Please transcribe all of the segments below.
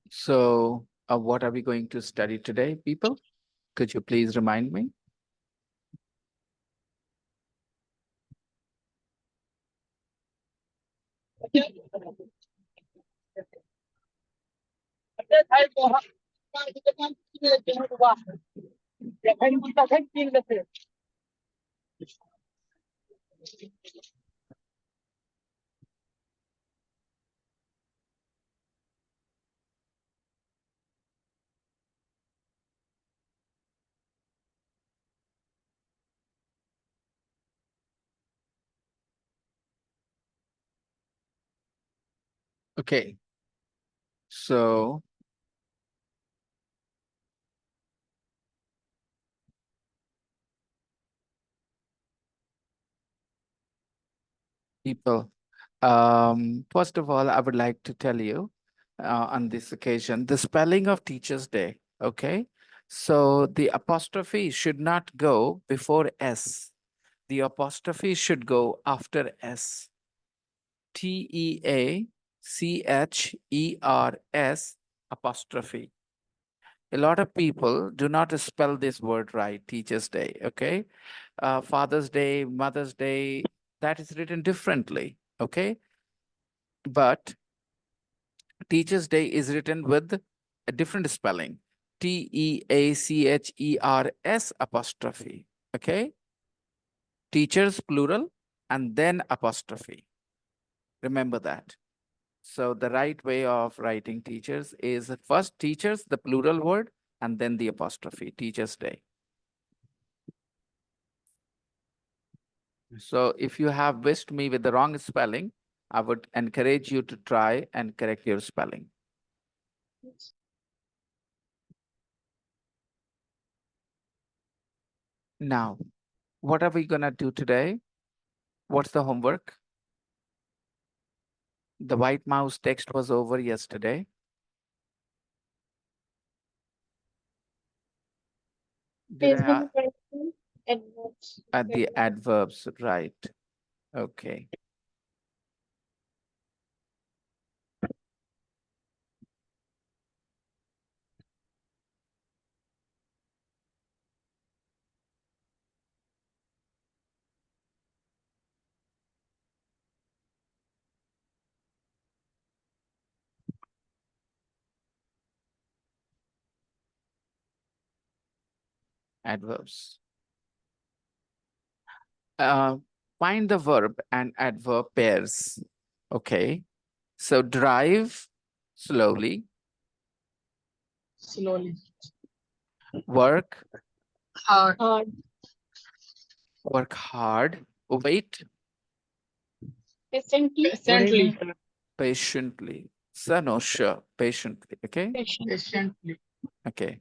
So, what are we going to study today, people? Could you please remind me? Okay. So, people, first of all, I would like to tell you on this occasion, the spelling of Teacher's Day. Okay. So, the apostrophe should not go before S. The apostrophe should go after S. TEACHERS apostrophe. A lot of people do not spell this word right, Teacher's Day, okay? Father's Day, Mother's Day, that is written differently, okay? But Teacher's Day is written with a different spelling, TEACHERS apostrophe, okay? Teachers, plural, and then apostrophe. Remember that. So the right way of writing teachers is first teachers, the plural word, and then the apostrophe, Teacher's Day. So if you have wished me with the wrong spelling, I would encourage you to try and correct your spelling. Now, what are we going to do today? What's the homework? The white mouse text was over yesterday. Did I add the adverbs right? Okay. Adverbs. Uh, find the verb and adverb pairs. Okay. So drive slowly, Slowly. work, Hard. work hard, wait Patiently. Patiently. patiently. So no, sure, patiently. Okay. Patiently. Okay.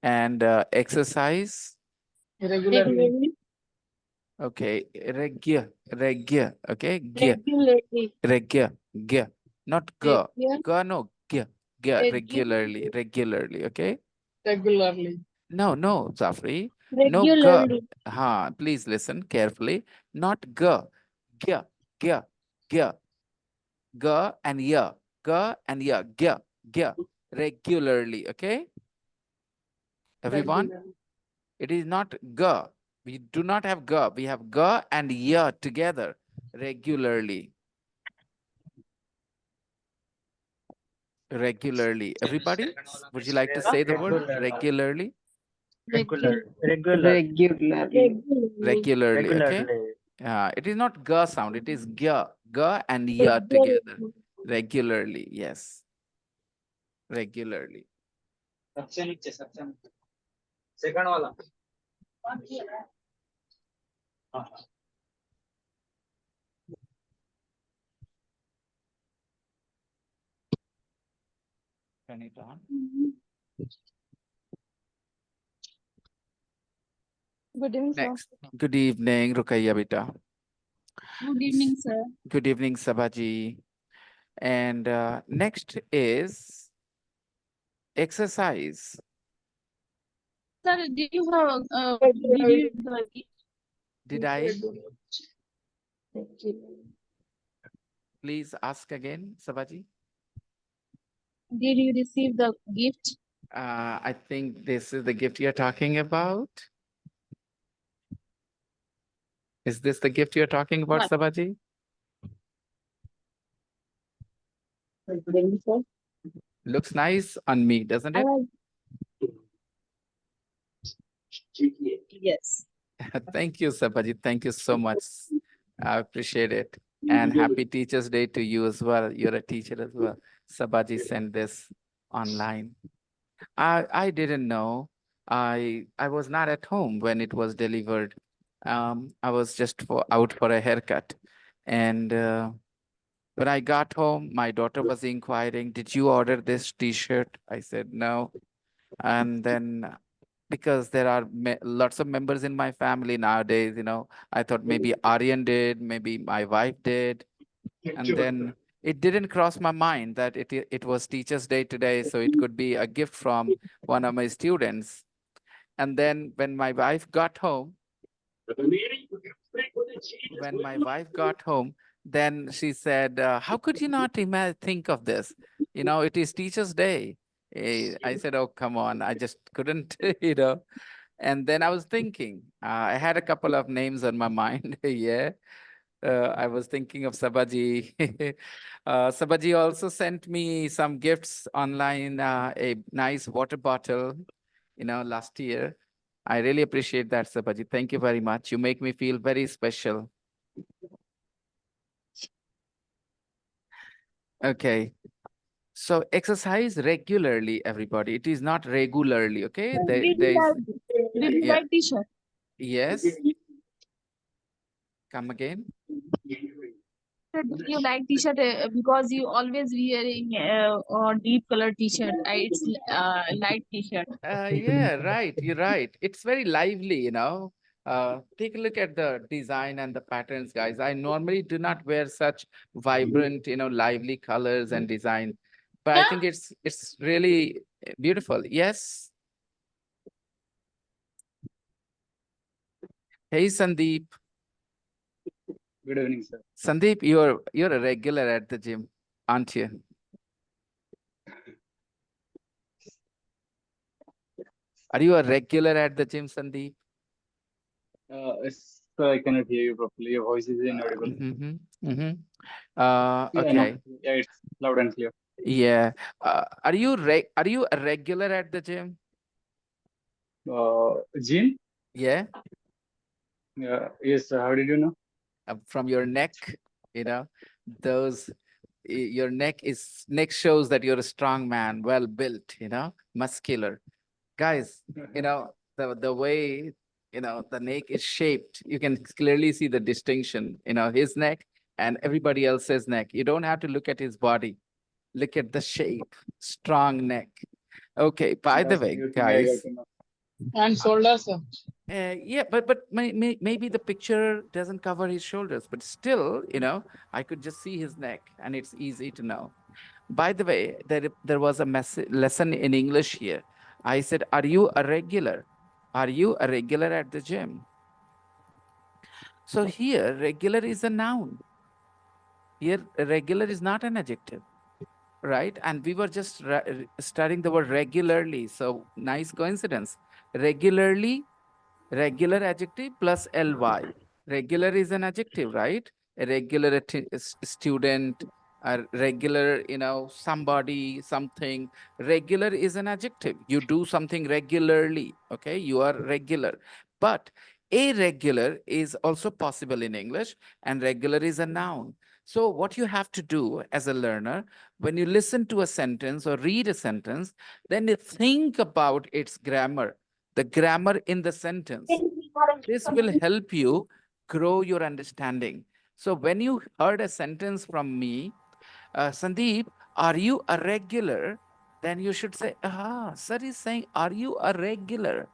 And exercise. Regularly. Okay. Regular. Okay. Regularly. Regular. Not ga. Ga, no. Ga. Regularly. Regularly. Okay. Regularly. No, no, Zafri. No ga. Ha, please listen carefully. Not ga. Ga. Ga. Ga. Ga and ya. Ga and ya. Ga. Ga. Regularly. Okay. Everyone. Regularly. It is not ga. We do not have ga. We have ga and ya together regularly. Regularly. Everybody, would you like to say the word regularly? Regularly. Regularly. Okay. It is not ga sound. It is ga. Ga and ya together. Regularly. Yes. Regularly. Second wala. Turn it on. Good evening, sir. Next. Good evening, Rukaiya Beta. Good evening, sir. Good evening, Sabaji. And next is exercise. Sir, did you have did you Did I? Please ask again, Sabaji. Did you receive the gift? I think this is the gift you're talking about. Is this the gift you're talking about, What? Sabaji? Looks nice on me, doesn't I it? was yes. Thank you, Sabaji. Thank you so much. I appreciate it. And happy Teachers' Day to you as well. You're a teacher as well. Sabaji sent this online. I didn't know. I was not at home when it was delivered. I was just out for a haircut. And when I got home, my daughter was inquiring, "Did you order this T-shirt?" I said, "No." And then because there are lots of members in my family nowadays, I thought maybe Aryan did, maybe my wife did. And then it didn't cross my mind that it was Teachers' Day today, so it could be a gift from one of my students. And then when my wife got home, then she said, "How could you not think of this? It is Teachers' Day." I said, "Oh, come on. I just couldn't, And then I was thinking, I had a couple of names on my mind. Yeah. I was thinking of Sabaji. Sabaji also sent me some gifts online, a nice water bottle, last year. I really appreciate that, Sabaji. Thank you very much. You make me feel very special. Okay. So exercise regularly, everybody. It is not regularly, okay? So There, did you there is, yeah, like T-shirt? yes. Come again. So did you like T-shirt because you always wearing deep color T-shirt? It's light T-shirt. Yeah, right. You're right. It's very lively, Take a look at the design and the patterns, guys. I normally do not wear such vibrant, lively colors and design, but I think it's really beautiful. Yes. Hey, Sandeep. Good evening, sir. Sandeep, you're a regular at the gym, aren't you? Are you a regular at the gym, Sandeep? Sir, I cannot hear you properly. Your voice is inaudible. Mm-hmm, mm-hmm. Yeah, no. Okay. Yeah, it's loud and clear. Yeah. Are you a regular at the gym? Gene? Yeah. Yes, sir. How did you know? From your neck, you know, those your neck shows that you're a strong man, well built, muscular. Guys, the way, the neck is shaped, you can clearly see the distinction, his neck and everybody else's neck. You don't have to look at his body. Look at the shape, strong neck. Okay, by Yeah, the sir. way, You think I got guys, to know. And shoulders. yeah, but maybe the picture doesn't cover his shoulders, but still, I could just see his neck, and it's easy to know. By the way, there was a lesson in English here. I said, "Are you a regular? Are you a regular at the gym?" So here, regular is a noun. Here, regular is not an adjective, right? And we were just studying the word regularly. So nice coincidence. Regularly, regular adjective plus ly. Regular is an adjective, right? A regular student, a regular, somebody, something. Regular is an adjective. You do something regularly, okay? You are regular. But irregular is also possible in English, and regular is a noun. So what you have to do as a learner, when you listen to a sentence or read a sentence, then you think about its grammar, the grammar in the sentence. This will help you grow your understanding. So when you heard a sentence from me, Sandeep, are you a regular? Then you should say, sir is saying, are you a regular?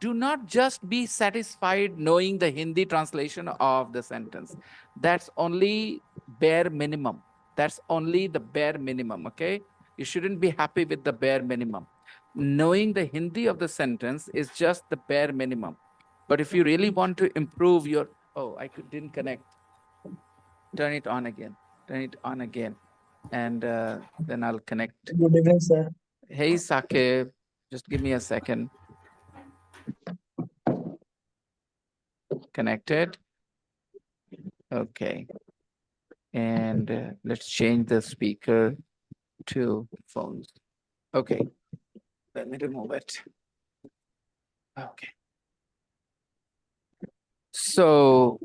Do not just be satisfied knowing the Hindi translation of the sentence. That's only bare minimum. That's only the bare minimum, okay? You shouldn't be happy with the bare minimum. Knowing the Hindi of the sentence is just the bare minimum. But if you really want to improve didn't connect. Turn it on again. Turn it on again. and then I'll connect. Good evening, sir. Hey, Sakib, just give me a second. Connected. Okay. And let's change the speaker to phones. Okay. Let me remove it. Okay. So,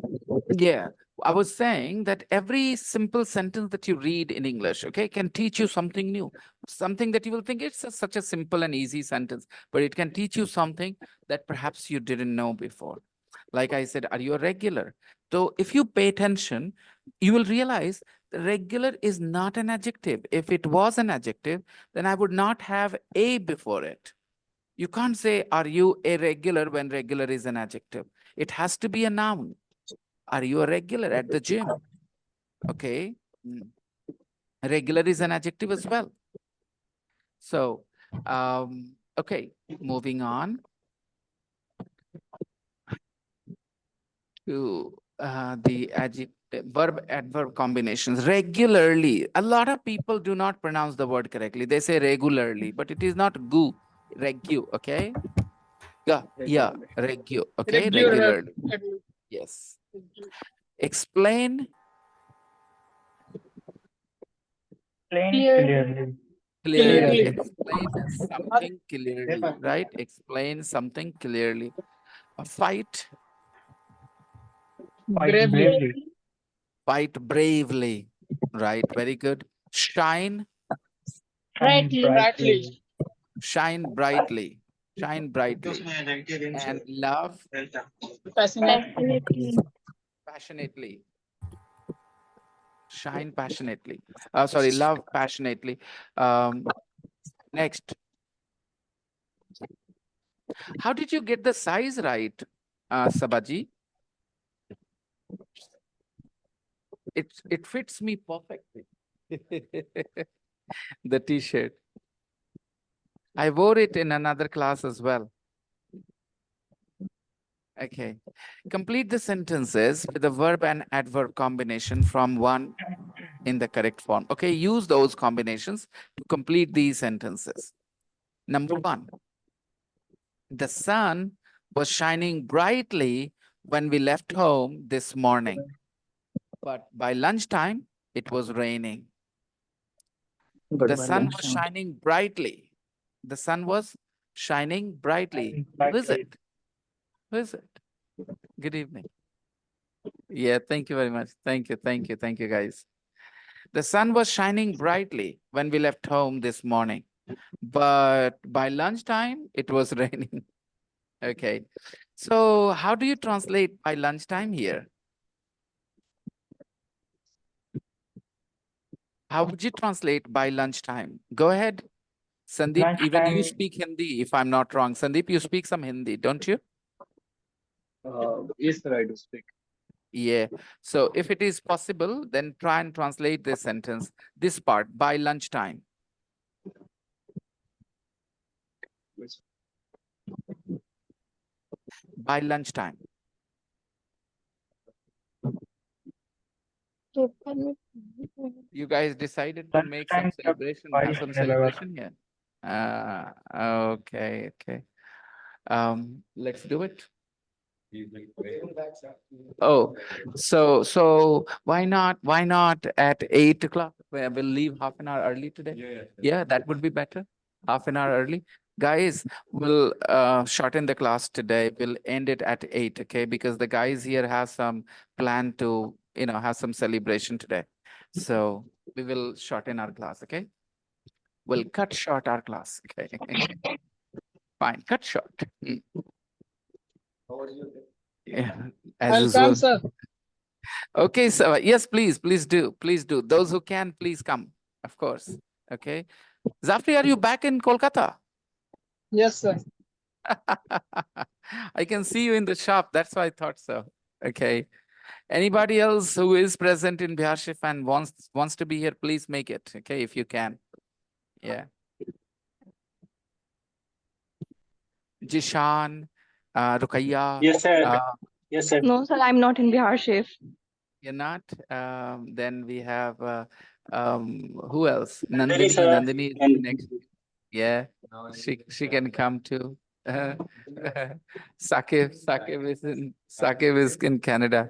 yeah, I was saying that every simple sentence that you read in English, okay, can teach you something new, something that you will think it's such a simple and easy sentence, but it can teach you something that perhaps you didn't know before. Like I said, are you a regular? So if you pay attention, you will realize regular is not an adjective. If it was an adjective, then I would not have a before it. You can't say, are you a regular when regular is an adjective? It has to be a noun. Are you a regular at the gym? Okay. Regular is an adjective as well. So, okay, moving on to the adjective, verb, adverb combinations. Regularly, a lot of people do not pronounce the word correctly. They say regularly, but it is not gu, regu, okay? Yeah, regu, okay, regularly. Yes. Explain Plain clearly. clearly. Explain something clearly, right? Explain something clearly. A fight, Fight bravely. fight bravely, right? Very good. Shine, Shine brightly. shine brightly, shine brightly. And love Passionately. passionately, shine passionately. Sorry, love passionately. Next, how did you get the size right, Sabaji? It fits me perfectly. The t-shirt. I wore it in another class as well. Okay. Complete the sentences with the verb and adverb combination from one in the correct form. Okay, use those combinations to complete these sentences. Number one, the sun was shining brightly when we left home this morning, but by lunchtime, it was raining. But The by sun was lunchtime, shining brightly. The sun was shining brightly. Who is brightly. it? Who is it? Good evening. Yeah, thank you very much. Thank you, thank you, thank you, guys. The sun was shining brightly when we left home this morning, but by lunchtime, it was raining. Okay. So how do you translate by lunchtime here? How would you translate by lunchtime? Go ahead. Sandeep, even you Lunchtime, speak Hindi, if I'm not wrong. Sandeep, you speak some Hindi, don't you? Yes, sir, I do speak. Yeah. So if it is possible, then try and translate this sentence, this part, by lunchtime. Which- By lunchtime. You guys decided to make some lunchtime तक celebration, have बारिश some होने लगा था. celebration here. Okay, okay. Let's do it. Oh, so why not at 8 o'clock? We'll leave half an hour early today. Yeah, that would be better. Half an hour early. Guys, we'll shorten the class today. We'll end it at 8, okay? Because the guys here have some plan to, have some celebration today. So we will shorten our class, okay? We'll cut short our class, okay? Fine, cut short. Yeah, as usual. Sir. Okay, so yes, please do. Those who can, please come, of course. Okay. Zafri, are you back in Kolkata? Yes, sir. I can see you in the shop. That's why I thought so. Okay. Anybody else who is present in Biharshif and wants to be here, please make it. Okay, if you can. Yeah. Jishan, Rukaiya. Yes, sir. Yes, sir. No, sir, I'm not in Bihar, chef. You're not. Then we have Who else? Nandini, Nandini. sir. Nandini is And next. Yeah, she can come too. Sakib is in Canada.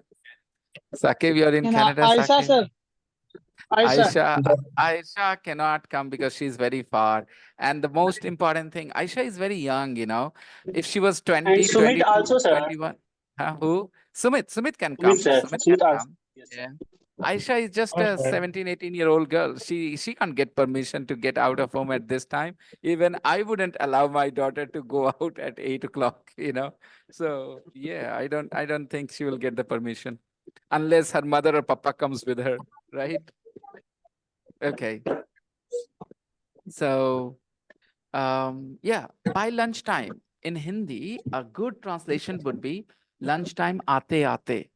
Sakib, you're in And Canada, Aisha, Sakib? sir. Aisha. Aisha cannot come because she's very far. And the most important thing, Aisha is very young, you know. If she was and 20, Sumit 22, also, sir. 21, who? Sumit can Sumit, come. sir. Sumit can Sumit also. come. Yes, sir. Yeah. Aisha is just Oh, a sir. 17, 18-year-old girl. She can't get permission to get out of home at this time. Even I wouldn't allow my daughter to go out at 8 o'clock, you know. So yeah, I don't think she will get the permission unless her mother or papa comes with her, right? Okay. So yeah, by lunchtime in Hindi, a good translation would be lunchtime aate aate.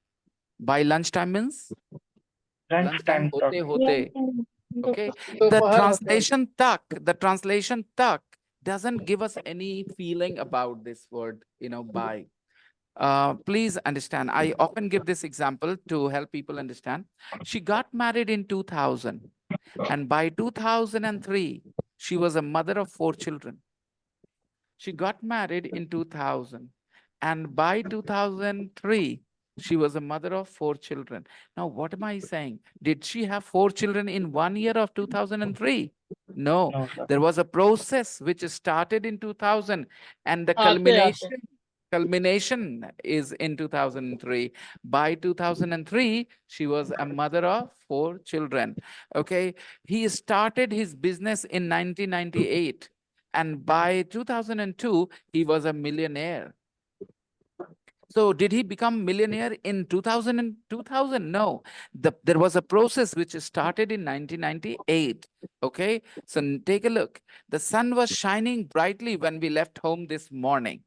By lunchtime means lunchtime Lunchtime talk. hote hote. Okay. दोपहर होते होते The translation tak doesn't give us any feeling about this word, you know, by. Please understand. I often give this example to help people understand. She got married in 2000, and by 2003, she was a mother of 4 children. She got married in 2000, and by 2003, she was a mother of 4 children. Now, what am I saying? Did she have 4 children in 1 year of 2003? No, No, sir. there was a process which started in 2000, and the आते आते culmination is in 2003. By 2003, she was a mother of 4 children. Okay, he started his business in 1998, and by 2002, he was a millionaire. So did he become millionaire in 2000 and 2000? No, there was a process which started in 1998. Okay, so take a look. The sun was shining brightly when we left home this morning,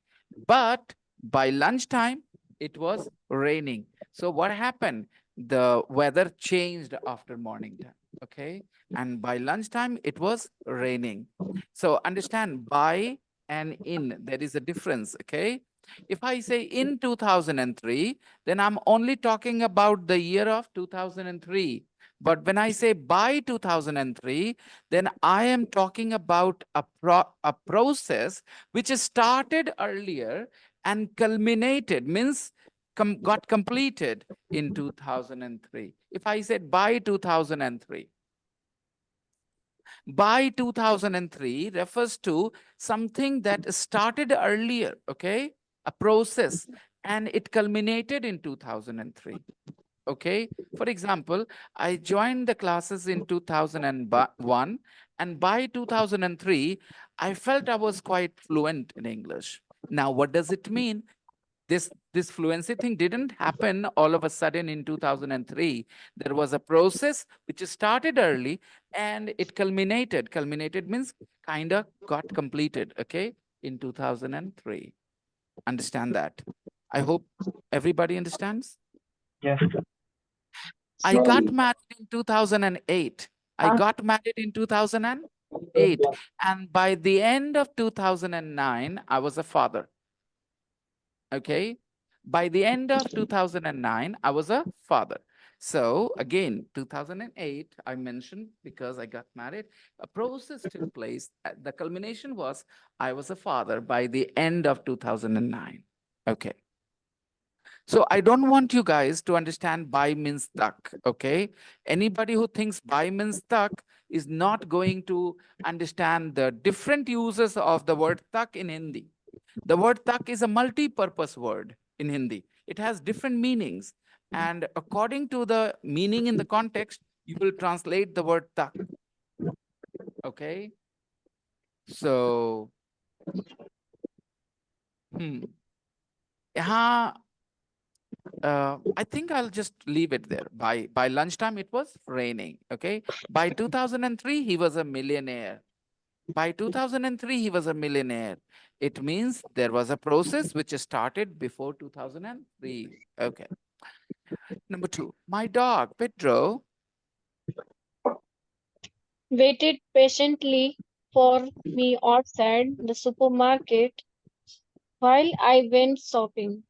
but by lunchtime, it was raining. So what happened? The weather changed after morning time. Okay, and by lunchtime, it was raining. So understand, by and in, there is a difference. Okay, if I say in 2003, then I'm only talking about the year of 2003. But when I say by 2003, then I am talking about a process which started earlier and culminated, means got completed in 2003. If I said by 2003, by 2003 refers to something that started earlier, okay? A process, and it culminated in 2003. Okay, for example, I joined the classes in 2001, and by 2003, I felt I was quite fluent in English. Now, what does it mean? This fluency thing didn't happen all of a sudden in 2003. There was a process which started early and it culminated means kind of got completed, okay, in 2003. Understand that? I hope everybody understands. Yes, sir. I got married in 2008. I got married in 2008, and by the end of 2009 I was a father. Okay. By the end of 2009, I was a father. So again, 2008, I mentioned because I got married, a process took place. The culmination was I was a father by the end of 2009. Okay. So I don't want you guys to understand by means stuck. Okay. Anybody who thinks by means stuck is not going to understand the different uses of the word stuck in Hindi. The word tak is a multi-purpose word in Hindi. It has different meanings. And according to the meaning in the context, you will translate the word tak. Okay. So, यहाँ, I think I'll just leave it there. By lunchtime, it was raining. Okay. By 2003, he was a millionaire. By 2003, he was a millionaire. It means there was a process which started before 2003. Okay. Number 2, my dog, Pedro. Waited patiently for me outside the supermarket while I went shopping.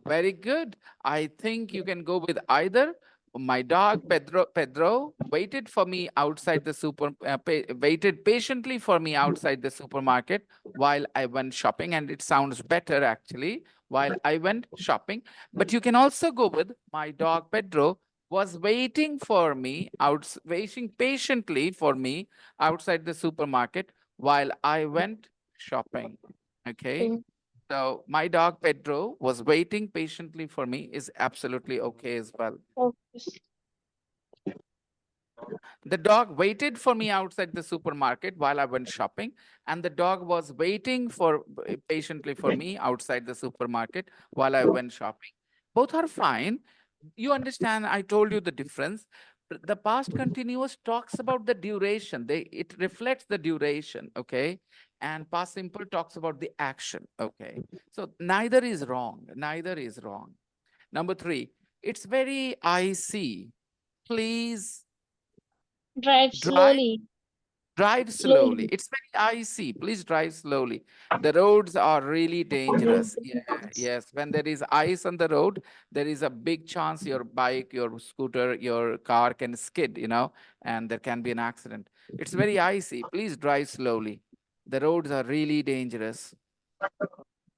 Very good. I think you can go with either My dog Pedro waited for me outside the waited patiently for me outside the supermarket while I went shopping, and it sounds better actually, while I went shopping. But you can also go with my dog Pedro was waiting patiently for me outside the supermarket while I went shopping. Okay. Mm, So my dog Pedro was waiting patiently for me is absolutely okay as well. okay. The dog waited for me outside the supermarket while I went shopping, and the dog was waiting patiently for me outside the supermarket while I went shopping. Both are fine. You understand? I told you the difference. The past continuous talks about the duration. It reflects the duration, okay? And past simple talks about the action, okay? So neither is wrong. Neither is wrong. Number three, it's very icy. Please Drive drive slowly. Drive slowly. Slowly. It's very icy. Please drive slowly. The roads are really dangerous. Yeah, yes. When there is ice on the road, there is a big chance your bike, your scooter, your car can skid, and there can be an accident. It's very icy. Please drive slowly. The roads are really dangerous.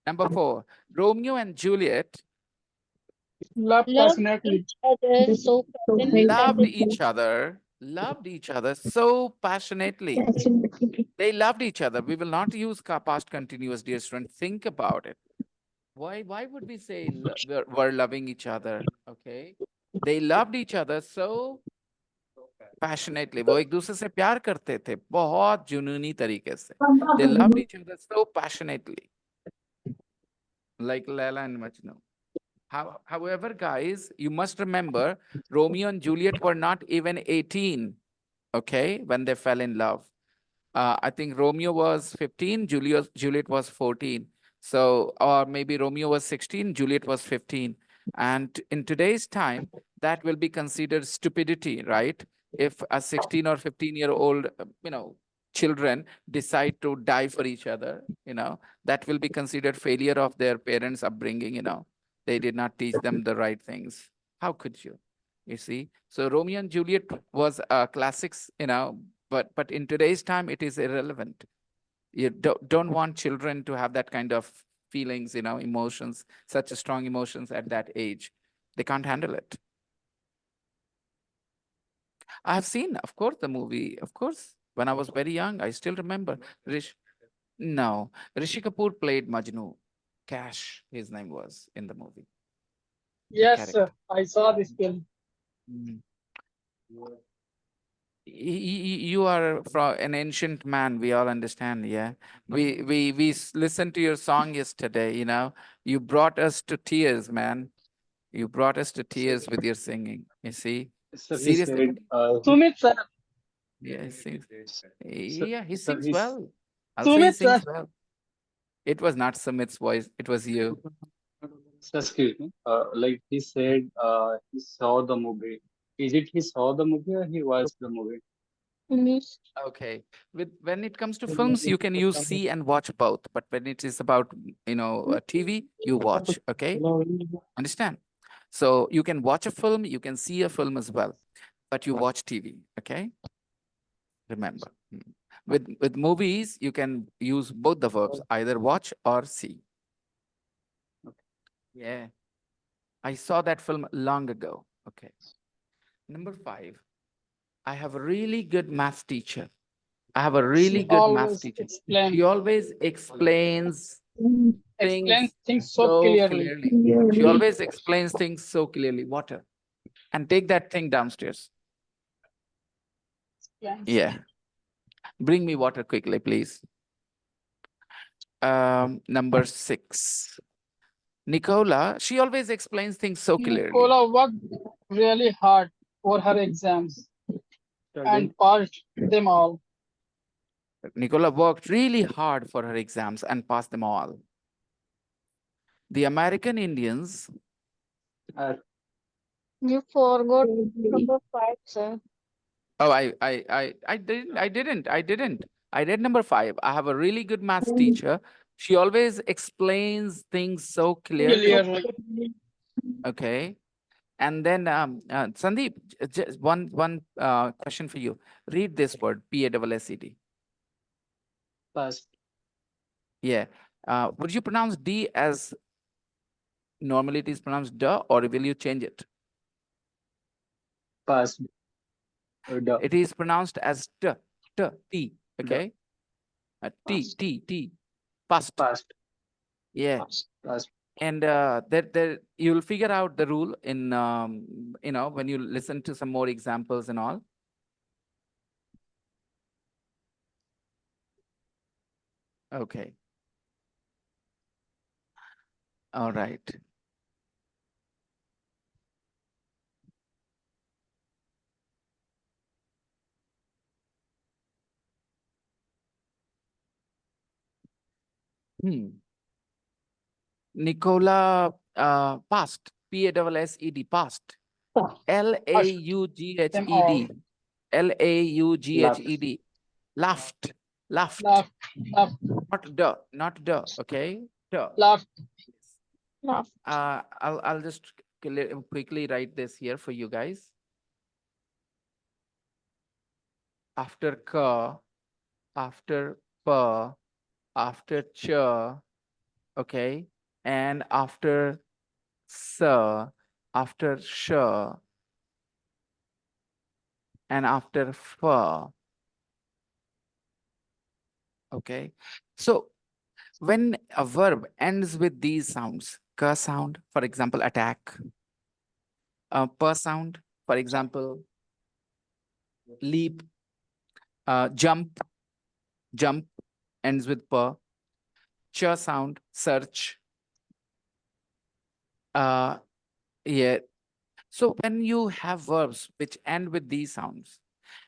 Number four, Romeo and Juliet Love Love passionately. each other so loved each other so passionately. They loved each other. We will not use past continuous, dear student. Think about it. Why would we say were loving each other? Okay. They loved each other so passionately. वो एक दूसरे से प्यार करते थे बहुत जुनूनी तरीके से. They loved each other so passionately, like Laila and Majnu. However, guys, you must remember Romeo and Juliet were not even 18, okay, when they fell in love. I think Romeo was 15, Juliet was 14. So, or maybe Romeo was 16, Juliet was 15. And in today's time, that will be considered stupidity, right? If a 16 or 15-year-old, children decide to die for each other, that will be considered failure of their parents' upbringing. They did not teach them the right things. How could you? You see? So Romeo and Juliet was classics, but in today's time it is irrelevant. You don't want children to have that kind of feelings, emotions, such strong emotions at that age. They can't handle it. I have seen, of course, the movie, of course, when I was very young. I still remember. No, Rishi Kapoor played Majnu. Cash, his name was in the movie, the Yes, character. I saw this film. Mm. You are from an ancient man. We all understand. Yeah, we listened to your song yesterday. You brought us to tears, man. You brought us to tears with your singing. You see, Sir, he seriously. said, Sumit sir, Yeah, he sings. sir, Yeah, he sir, sings he's, well. I'll say he Sumit sir. sings well. It was not Sumit's voice. It was you. sir, excuse me. Like he said, he saw the movie. Is it he saw the movie or he watched the movie? Mhm. Okay. When it comes to films, you can use see and watch both. But when it is about TV, you watch. Okay, understand? So you can watch a film, you can see a film as well, but you watch TV. Okay, remember. With movies, you can use both the verbs, either watch or see. Yeah, I saw that film long ago. Okay. Number five, I have a really good math teacher. I have a She really good math always teacher. She explain always explains explain things things so so clearly. clearly. She always explains things so clearly. Water. And take that thing downstairs. Explains. Yeah. Bring me water quickly, please. Number six. Nicola, she always explains things so clearly. Nicola worked really hard for her exams and passed them all. Nicola worked really hard for her exams and passed them all. The American Indians. Uh, You forgot number 5, sir. Oh, I didn't. I read number five. I have a really good maths teacher. She always explains things so clearly. Clearly. Okay. And then Sandeep, just one question for you. Read this word PASSED. Past. Yeah. Would you pronounce D as normally it is pronounced duh, or will you change it? Past. The. It is pronounced as T. The. Okay. Past. T. Past. Past. Yeah. Past. And there you'll figure out the rule in when you listen to some more examples and all. Okay. All right. Nicola passed. PASSED passed. First, them all. LAUGHED. Laughed. LAUGHED. Laughed. Laughed. Laughed, laughed, Not duh. Okay. Duh. laughed. Laugh. I'll just quickly write this here for you guys. After ka, after pa, after cha, okay, and after sa, after sha, and after fa. Okay. So when a verb ends with these sounds, ka sound, for example, attack, pa sound, for example, leap, jump ends with pa, cha sound, search. Yeah. So when you have verbs which end with these sounds,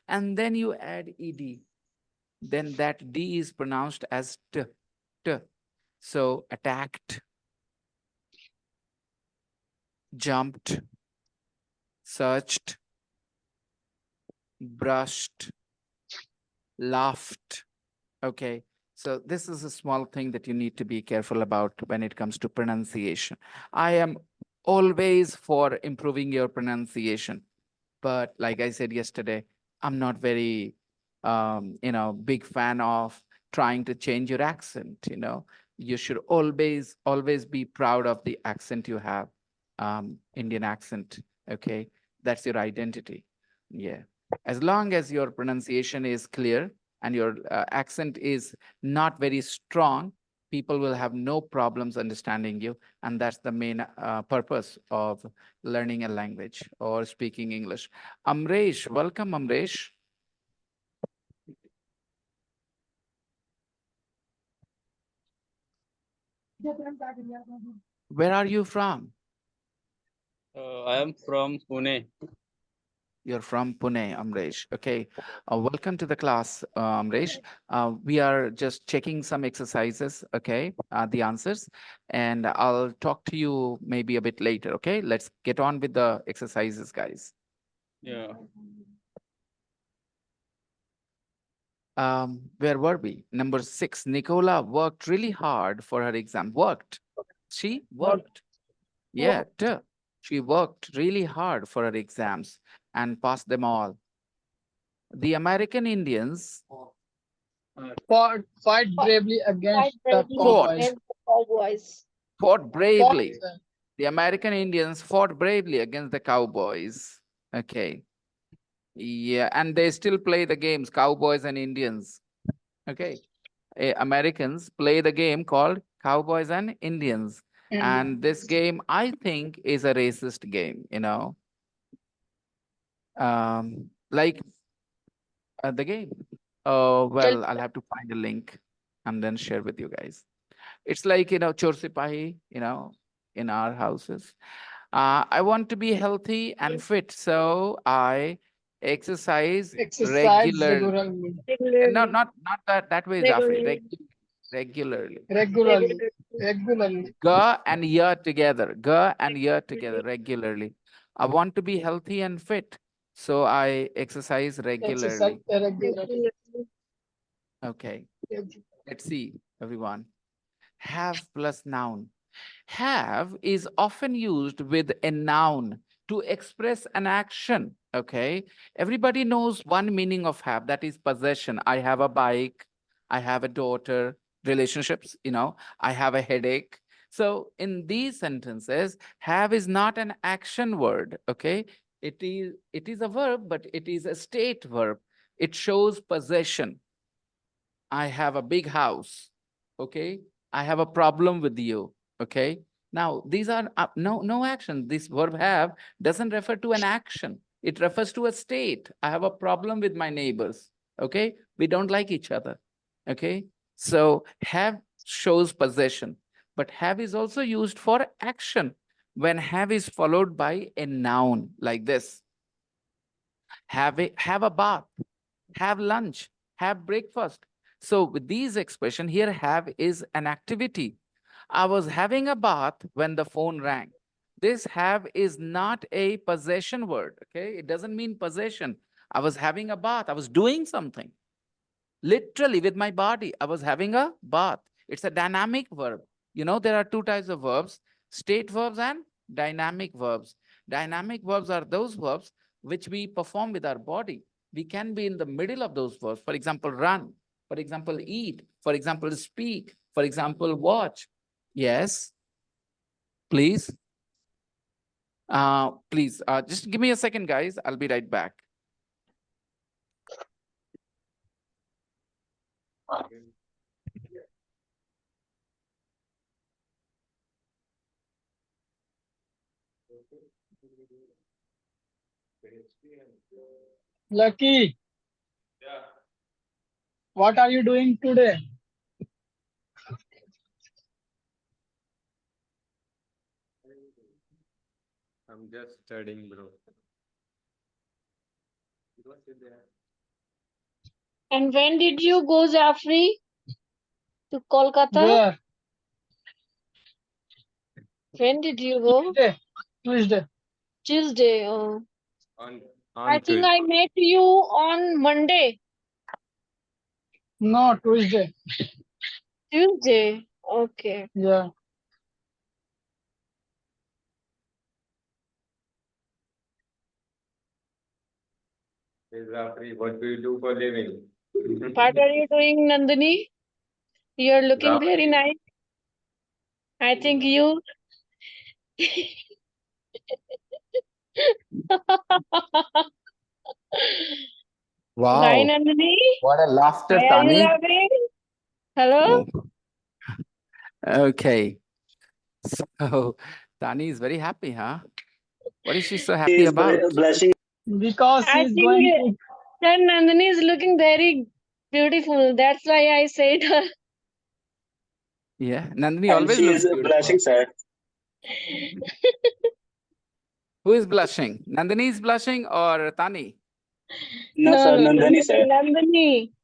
and then you add ed, then that d is pronounced as t. So attacked, jumped, searched, brushed, laughed. Okay. So this is a small thing that you need to be careful about when it comes to pronunciation. I am always for improving your pronunciation. But like I said yesterday, I'm not very, big fan of trying to change your accent. You should always be proud of the accent you have, Indian accent. Okay, that's your identity. Yeah, as long as your pronunciation is clear and your accent is not very strong, people will have no problems understanding you, and that's the main purpose of learning a language or speaking English. Amresh, welcome, Amresh. Where are you from? I am from Pune. You're from Pune, Amresh. Okay. Welcome to the class, Amresh. We are just checking some exercises, okay, the answers, and I'll talk to you maybe a bit later, okay? Let's get on with the exercises, guys. Yeah. Where were we? Number 6, Nicola worked really hard for her exam. Worked. She worked. Yeah, duh. She worked really hard for her exams and passed them all. The American Indians Fight bravely against Fight the bravely fought, cowboys. against the cowboys. fought Fought, bravely. The American Indians fought bravely against the cowboys. Okay. Yeah, and they still play the games, cowboys and Indians. Okay. Americans play the game called Cowboys and Indians. and And this game, I think, is a racist game. Like the game. Oh, Tell well, I'll have to find a link and then share with you guys. It's like, Chor Sipahi, in our houses. I want to be healthy and fit, so I exercise exercise regularly. regularly. Not regularly. not that way, Zafri. Regularly. Regularly. Regularly. Regularly. Regularly. Ga and ya together. Ga and ya together regularly. I want to be healthy and fit, so I exercise Exercise regularly. regularly. Regularly. Okay. Let's see, everyone. Have plus noun. Have is often used with a noun to express an action. Okay. Everybody knows one meaning of have, that is possession. I have a bike, I have a daughter, relationships, I have a headache. So in these sentences, have is not an action word. Okay. It is a verb, but it is a state verb. It shows possession. I have a big house. Okay. I have a problem with you. Okay. Now, these are no action. This verb have doesn't refer to an action. It refers to a state. I have a problem with my neighbors. Okay. We don't like each other. Okay. So have shows possession, but have is also used for action when have is followed by a noun like this. Have a bath, have lunch, have breakfast. So with these expression here, have is an activity. I was having a bath when the phone rang. This have is not a possession word. Okay. It doesn't mean possession. I was having a bath. I was doing something. Literally with my body, I was having a bath. It's a dynamic verb. There are two types of verbs, state verbs and dynamic verbs. Dynamic verbs are those verbs which we perform with our body. We can be in the middle of those verbs. For example, run. For example, eat. For example, speak. For example, watch. Yes, please. Please, just give me a second, guys. I'll be right back. Lucky, what are you doing today? I'm just studying, bro. And when did you go, Jafri, to Kolkata? Where? When did you go? Tuesday. Tuesday. Oh. On I think Tuesday. I met you on Monday. No, Tuesday. Tuesday. Okay. Yeah. Hey, Rafri, what do you do for living? What are you doing, Nandini? You're looking Rafri, very nice. I think you. Why, Wow. Nandini? What a laughter, Why are you Tani. laughing? Hello? Okay. So Tani is very happy, huh? What is she so He happy is about? blushing. Because I he is think going to. that Nandini is looking very beautiful. That's why I said her. Yeah, Nandini And always she looks is beautiful. blushing, sir. Who is blushing? Nandini is blushing or Tani? No, No, sir, no, Nandani, sir. Nandini. I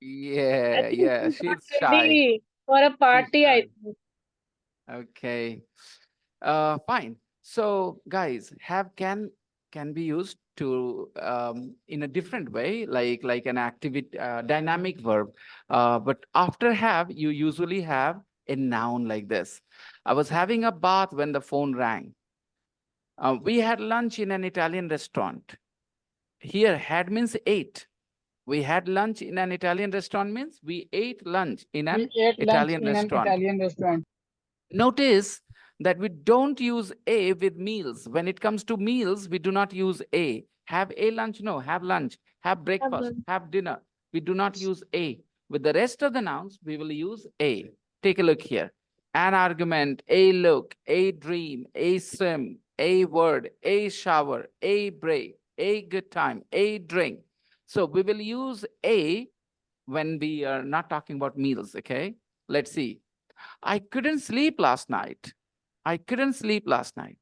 Yeah, think yeah, she's not she's shy. ready for a She's party, I shy. think. Okay. Fine. So guys, have can be used to in a different way, like an activity dynamic verb. But after have, you usually have a noun like this. I was having a bath when the phone rang. We had lunch in an Italian restaurant. Here, had means ate. We had lunch in an Italian restaurant means we ate lunch in We an ate lunch Italian in an restaurant. Italian restaurant. Notice that we don't use a with meals. When it comes to meals, we do not use a. Have a lunch? No, have lunch. Have breakfast, have dinner. We do not use a. With the rest of the nouns, we will use a. Take a look here. An argument, a look, a dream, a swim, a word, a shower, a break, a good time, a drink. So we will use a when we are not talking about meals, okay? Let's see. I couldn't sleep last night. I couldn't sleep last night.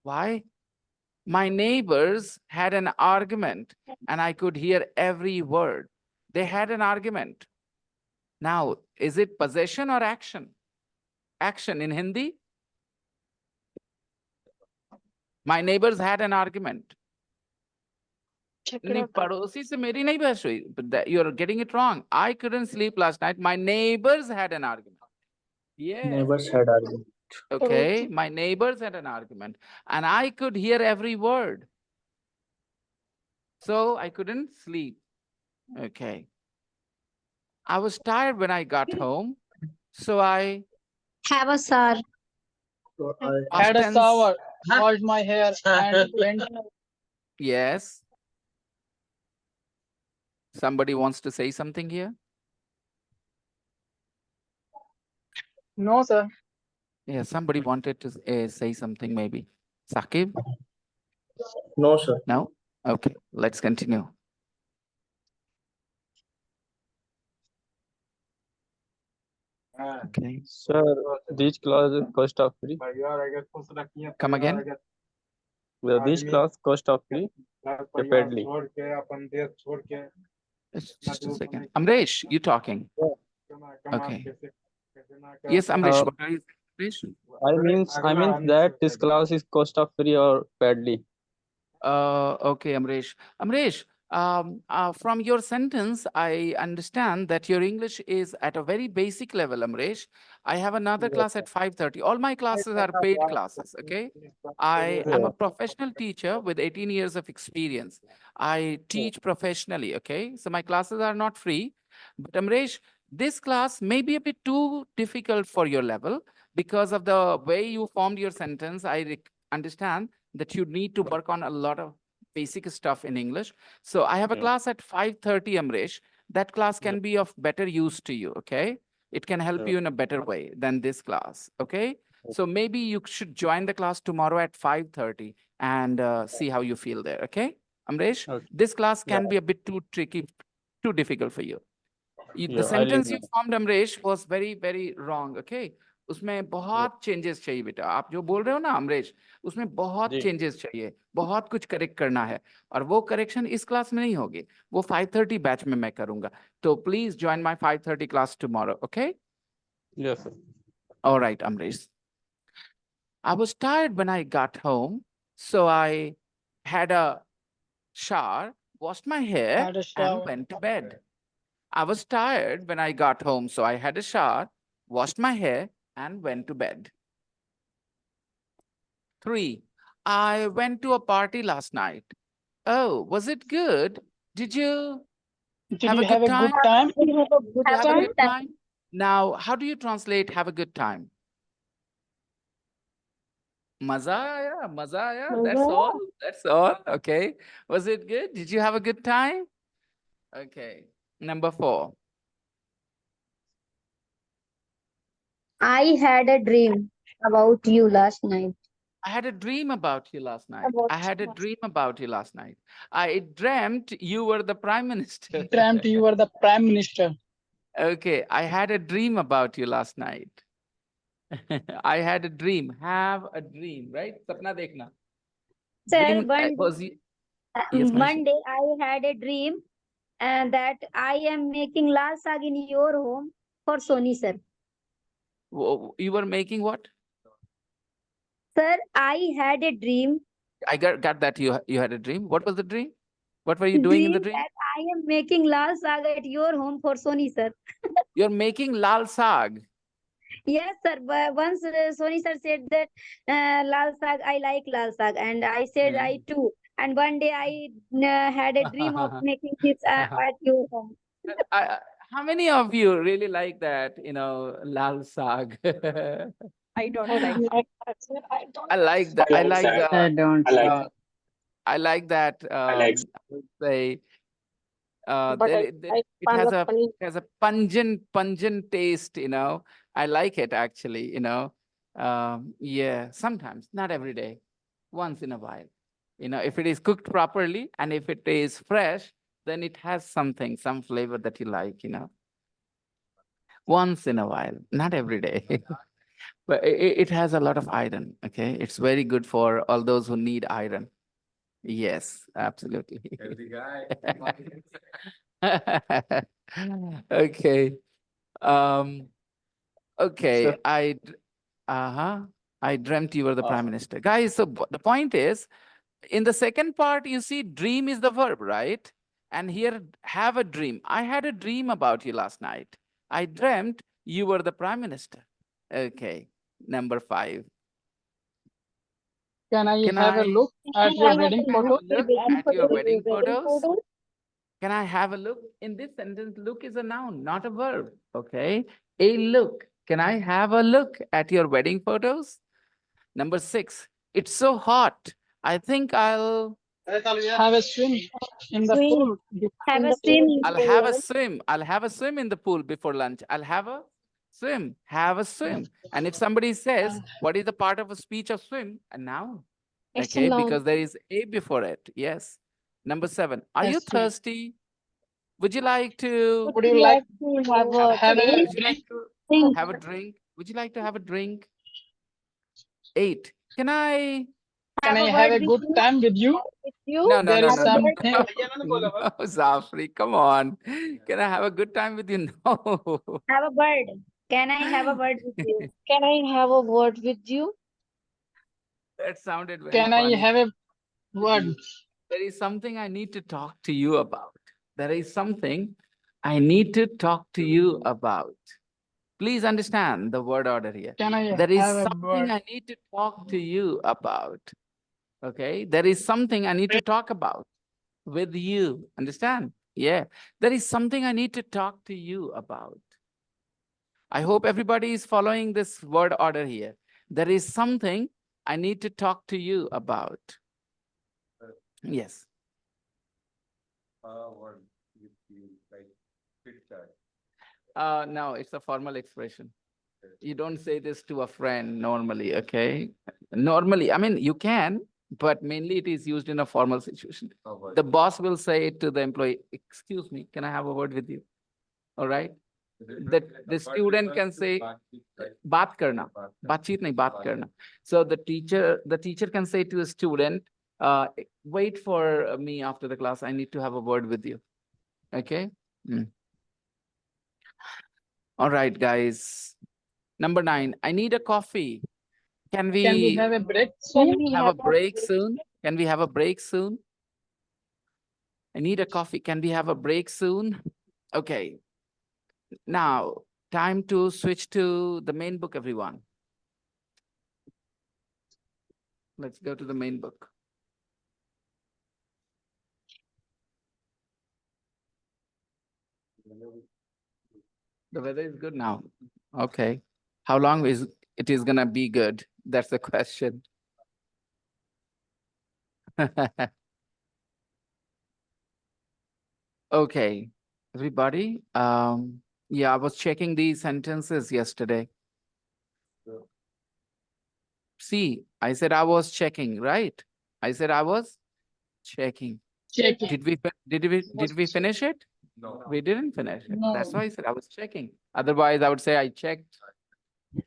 Why? My neighbors had an argument and I could hear every word. They had an argument. Now, is it possession or action? Action in Hindi. My neighbors had an argument. नहीं पड़ोसी से मेरी नहीं बहस हुई. You're getting it wrong. I couldn't sleep last night. My neighbors had an argument. Yeah. Neighbors had argument. Okay, my neighbors had an argument, and I could hear every word. So I couldn't sleep. Okay. I was tired when I got home, so I Have a shower. Had past a tense. shower, washed my hair, and went. Yes. Somebody wants to say something here? No, sir. Yeah, somebody wanted to say something maybe. Saqib? No, sir. No? Okay, let's continue. Okay, Sir, this class is cost of free. come again. This class cost of free separately. Just a second. Amresh, you talking? Okay. Yes, Amresh, Uh, what are you saying, Amresh? I mean that this class is cost of free or paidly. Okay, Amresh. Amresh, from your sentence, I understand that your English is at a very basic level, Amresh. I have another class at 5:30. All my classes are paid classes, okay? I am a professional teacher with 18 years of experience. I teach professionally, okay? So my classes are not free. But Amresh, this class may be a bit too difficult for your level because of the way you formed your sentence. I understand that you need to work on a lot of basic stuff in English. So I have a class at 5:30, Amresh. That class can be of better use to you, okay? It can help you in a better way than this class, okay? So maybe you should join the class tomorrow at 5:30 and see how you feel there, okay? Amresh, Okay. this class can be a bit too tricky, too difficult for you. The Yeah, I'll sentence you leave. formed, Amresh, was very, very wrong, okay? उसमें बहुत changes चाहिए बेटा आप जो बोल रहे हो ना अमरेश उसमें बहुत जी। चेंजेस चाहिए बहुत कुछ करेक्ट करना है और वो करेक्शन इस क्लास में नहीं होगी वो 5:30 बैच में मैं करूंगा तो please join my 5:30 class tomorrow okay Yes, sir. Alright Amresh I was tired when I got home so I had a shower washed my hair Had a and shower. went to bed. I was tired when I got home so I had a shower washed my hair and went to bed. 3. I went to a party last night. Oh, was it good? Did you Did have you a have good a time? good time? Did you have a good Have a time? good time? Now, how do you translate have a good time? Maza aaya, maza aaya. That's all. That's all. Okay. Was it good? Did you have a good time? Okay. Number 4. I had a dream about you last night. I had a dream about you last night. About I had a dream about you last night. I dreamt you were the prime minister. Dreamt you were the prime minister. Okay, I had a dream about you last night. I had a dream. Have a dream, right? Sapna dekhna. Sir, Dream was yes, Manisha. one day I had a dream and that I am making lal sag in your home for Sony sir. You were making what? Sir, I had a dream. I got that you had a dream. What was the dream? What were you doing in the dream? That I am making lal sag at your home for Sony sir. You're making lal sag. Yes, sir. But once Sony sir said that lal sag, I like lal sag, and I said I too. And one day I had a dream of making this at your home. I, how many of you really like that? Lal sag. I don't like. I like that. I like the. I don't. I like that. I would say it has a pungent taste. I like it actually. Yeah, sometimes, not every day, once in a while. If it is cooked properly and if it is fresh, then it has something, some flavor that you like. Once in a while, not every day. But it has a lot of iron. Okay, it's very good for all those who need iron. Yes, absolutely. Healthy guy. Okay. Um, okay. Sir. I dreamt you were the prime minister. Guys, so the point is, in the second part, you see dream is the verb, right? And here, have a dream. I had a dream about you last night. I dreamt you were the prime minister. Okay. Number 5. Can I Can have a I look at your wedding have photo? a look at your wedding photos? Can I have a look? In this sentence, look is a noun, not a verb. Okay. A look. Can I have a look at your wedding photos? Number 6. It's so hot. I think I'll Have a swim in the Swim. pool. Have a swim in I'll have a swim. I'll have a swim in the pool before lunch. I'll have a swim. Have a swim. And if somebody says, what is the part of a speech of swim? A noun. It's a Okay, noun. because there is a before it. Yes. Number 7. Are you That's true. thirsty? Would you like to Would you like to have a have a would you like drink? to drink? have a drink? Would you like to have a drink? 8. Can I Can I Have a have word a with good you? time with you? With you? no no There no is no no something. no, Zafri, come on. Can I have a good time with you? No. Have a word. Can I have a word with you? Can I have a word with you? That sounded very Can I funny. have a word? There is something I need to talk to you about. There is something I need to talk to you about. Please understand the word order here. Can I There is have a something word? I need to talk to you about. Okay. There is something I need to talk about with you. Understand? Yeah. There is something I need to talk to you about. I hope everybody is following this word order here. There is something I need to talk to you about. Yes. What with you like fit that? No, it's a formal expression. You don't say this to a friend normally, okay? Normally, I mean, you can, but mainly it is used in a formal situation. The boss will say it to the employee, excuse me, can I have a word with you? All right? The student can say, baat karna, baatcheet nahi, baat karna. So the teacher can say to the student, wait for me after the class, I need to have a word with you. Okay? All right, guys. Number 9, I need a coffee. Can Can we we have a break Can soon? we have a have break soon? Can we have a break soon? I need a coffee. Can we have a break soon? Okay. Now, time to switch to the main book, everyone. Let's go to the main book. The weather is good now. Okay. How long is it is gonna be good? That's the question. Okay, everybody. Yeah, I was checking these sentences yesterday. See, I said I was checking, right? I said I was checking. Check it. Did we finish it? No. We didn't finish it. No. That's why I said I was checking. Otherwise, I would say I checked.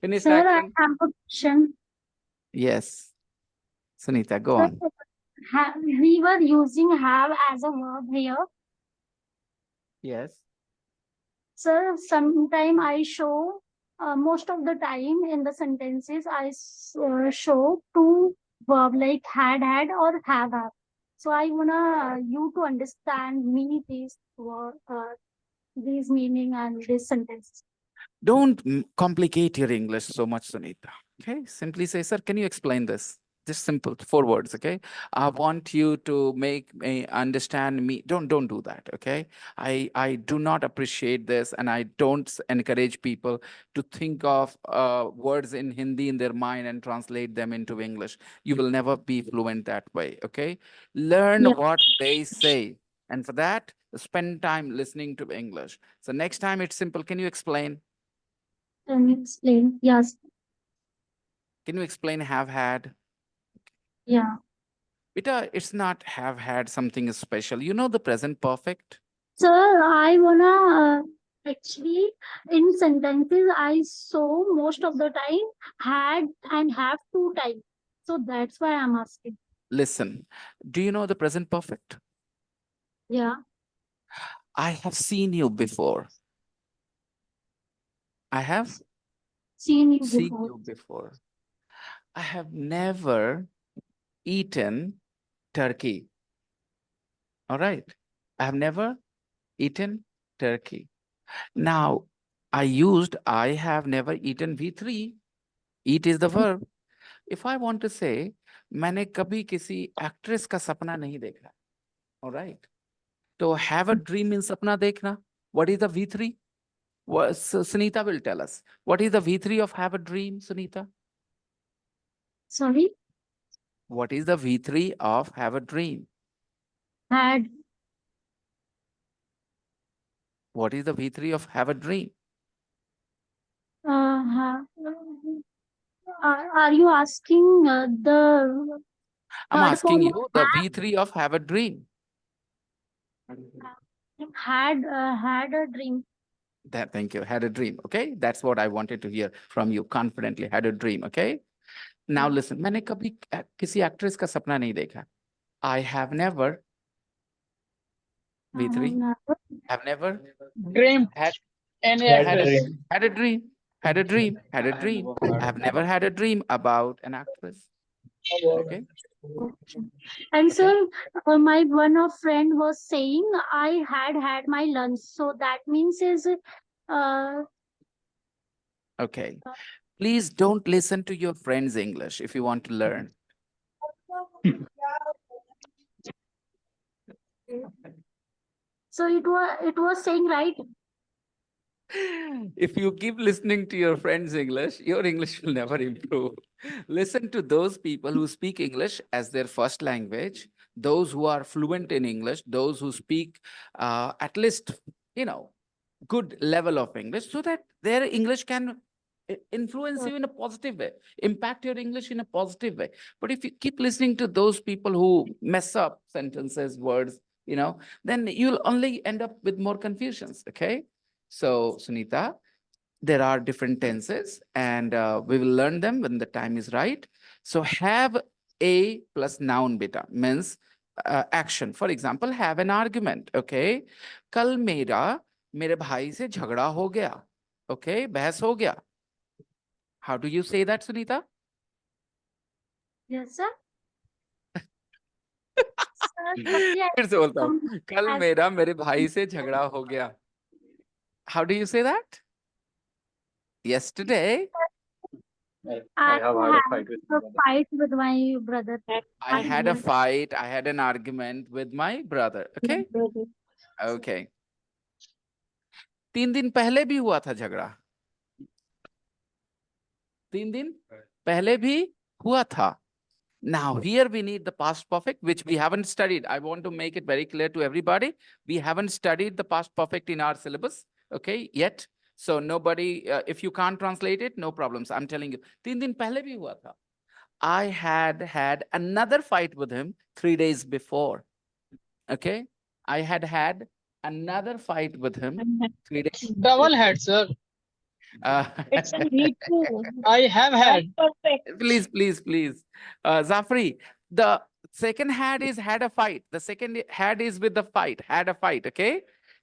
Finish Sir, I action. have a question. Yes. Sunita, go Sir, on. we were using have as a verb here. Yes. Sir, sometime I show, most of the time in the sentences, I show two verb like had or have. So I wanna you to understand me these these meaning and this sentence. Don't complicate your English so much, Sunita. Okay. Simply say, sir, can you explain this? Just simple, 4 words. Okay. I want you to make me understand me. Don't do that. Okay. I do not appreciate this, and I don't encourage people to think of words in Hindi in their mind and translate them into English. You will never be fluent that way. Okay. Learn Yeah. what they say. And for that, spend time listening to English. So next time it's simple. Can you explain? Can you explain? Yes. Can you explain have had? Yeah. Beta, it's not have had something special. You know the present perfect? Sir, I wanna actually in sentences I saw most of the time had and have two times. So that's why I'm asking. Listen, do you know the present perfect? Yeah. I have seen you before. I have Seen you seen before. you before. I have never eaten turkey. All right. I have never eaten turkey. Now, I have never eaten V3. Eat is the verb. If I want to say, मैंने कभी किसी actress का सपना नहीं देखा. All right. So have a dream means सपना देखना. What is the V3? Sunita will tell us. What is the V3 of have a dream, Sunita? Sorry, What is the V3 of have a dream? had. What is the V3 of have a dream? Are you asking the I'm third asking form of you the V3 of have a dream. had a dream? Thank you. Had a dream. Okay. That's what I wanted to hear from you. Confidently had a dream. Okay. Now listen. मैंने कभी किसी actress का सपना नहीं देखा. I have never. V3. Have never Dream. had Any Had had a actress. dream. had a dream. Had a dream. Had a dream. I have never had a dream about an actress. Okay. And Okay. sir, my one of friend was saying I had my lunch. So that means is Okay. Please don't listen to your friends' English if you want to learn. so it was saying right. If you keep listening to your friends' English, your English will never improve. Listen to those people who speak English as their first language, those who are fluent in English, those who speak at least, good level of English, so that their English can influence you in a positive way, impact your English in a positive way. But if you keep listening to those people who mess up sentences, words, then you'll only end up with more confusions. Okay. So, Sunita, there are different tenses and we will learn them when the time is right. So, have a plus noun beta means action. For example, have an argument. Okay. कल मेरे भाई से झगड़ा हो गया. Okay. बहस हो गया. How do you say that, Sunita? Yes, sir. Sir, sorry, फिर से बोलता हूँ. कल as- मेरे भाई से झगड़ा हो गया. How do you say that? Yesterday, I have had a fight with my a brother. fight with my brother. I had a fight. I had an argument with my brother. Okay. Okay. 3 दिन पहले भी हुआ था झगड़ा. 3 दिन पहले भी हुआ था. Now, here we need the past perfect, which we haven't studied. I want to make it very clear to everybody. We haven't studied the past perfect in our syllabus, okay, yet. So nobody, if you can't translate it, no problems. I'm telling you. 3 दिन पहले भी हुआ था. I had another fight with him 3 days before. Okay. I had another fight with him 3 days. Double head, sir. It's a need to. I have had. Perfect. Please. Zafri, the second had a fight. The second had is with the fight, had a fight, okay?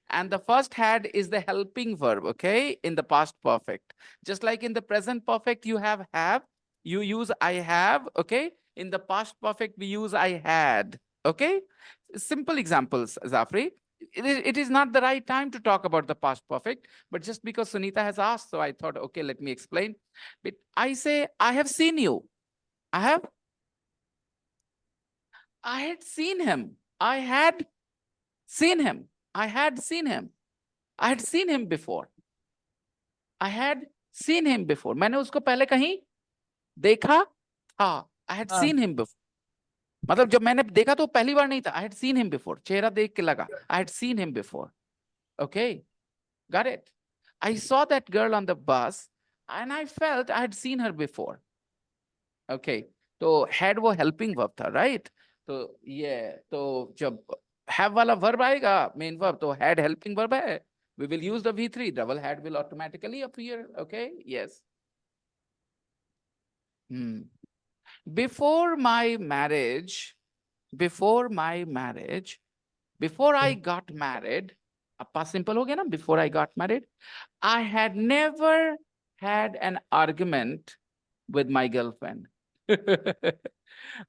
And the first had is the helping verb, okay? In the past perfect. Just like in the present perfect, you have, you use I have, okay? In the past perfect, we use I had, okay? Simple examples, Zafri. It is not the right time to talk about the past perfect, but just because Sunita has asked, so I thought, okay, let me explain. But I say, I have seen you. I had seen him. I had seen him. I had seen him. I had seen him before. I had seen him before. मैंने उसको पहले कहीं देखा था. I had seen him before. मतलब जब मैंने देखा तो पहली बार नहीं था. I had seen him before. चेहरा देख के लगा. I had seen him before. Okay. Got it? I saw that girl on the bus and I felt I had seen her before. Okay. तो had वो helping verb था, right? तो ये तो जब have वाला verb आएगा main verb तो had helping verb है. We will use the V3. Double had will automatically appear. Okay. Yes. Before my marriage, before I got married, अब past simple हो गया ना? Before I got married, I had never had an argument with my girlfriend.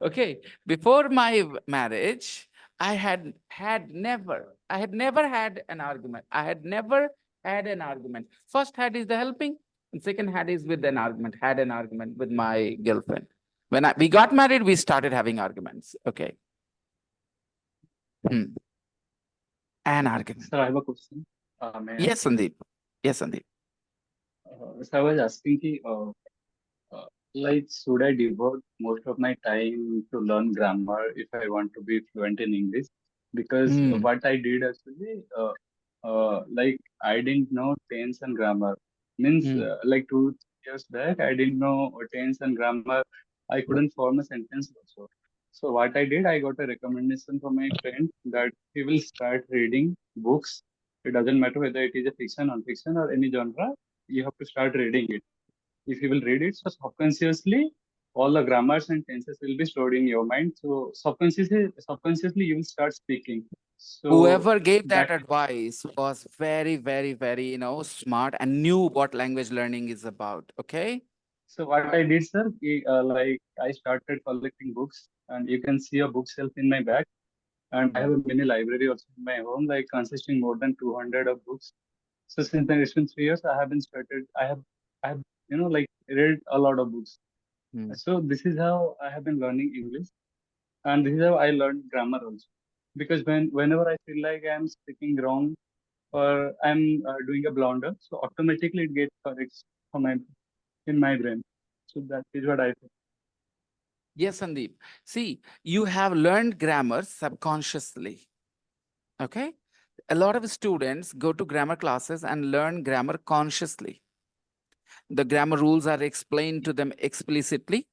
Okay, before my marriage, I had never had an argument. I had never had an argument. First had is the helping. And second had is with an argument, had an argument with my girlfriend. When we got married, we started having arguments. Okay. Hmm. An argument. Sir, I have a question. May I? Yes, Sandeep. Yes, Sandeep. So I was asking, like, should I devote most of my time to learn grammar if I want to be fluent in English? Because Hmm. what I did actually, like, I didn't know tense and grammar. Means, Hmm. like 2 years back, I didn't know tense and grammar. I couldn't form a sentence also. So what I did, I got a recommendation from my friend that he will start reading books. It doesn't matter whether it is a fiction, non-fiction, or any genre. You have to start reading it. If you will read it, so subconsciously all the grammars and tenses will be stored in your mind. So subconsciously you will start speaking. So Whoever gave that that advice was very, very, very, smart and knew what language learning is about. Okay. so what I did, sir, like I started collecting books, and you can see a bookshelf in my back, and I have a mini library also in my home, like consisting more than 200 of books. So since the recent 3 years, I have been started. I have like read a lot of books. Hmm. So this is how I have been learning English. And this is how I learned grammar also. Because whenever I feel like I'm speaking wrong or I'm doing a blunder, so automatically it gets correct for my in my brain. So that is what I feel. Yes, Sandeep. See, you have learned grammar subconsciously. Okay. A lot of students go to grammar classes and learn grammar consciously. The grammar rules are explained to them explicitly.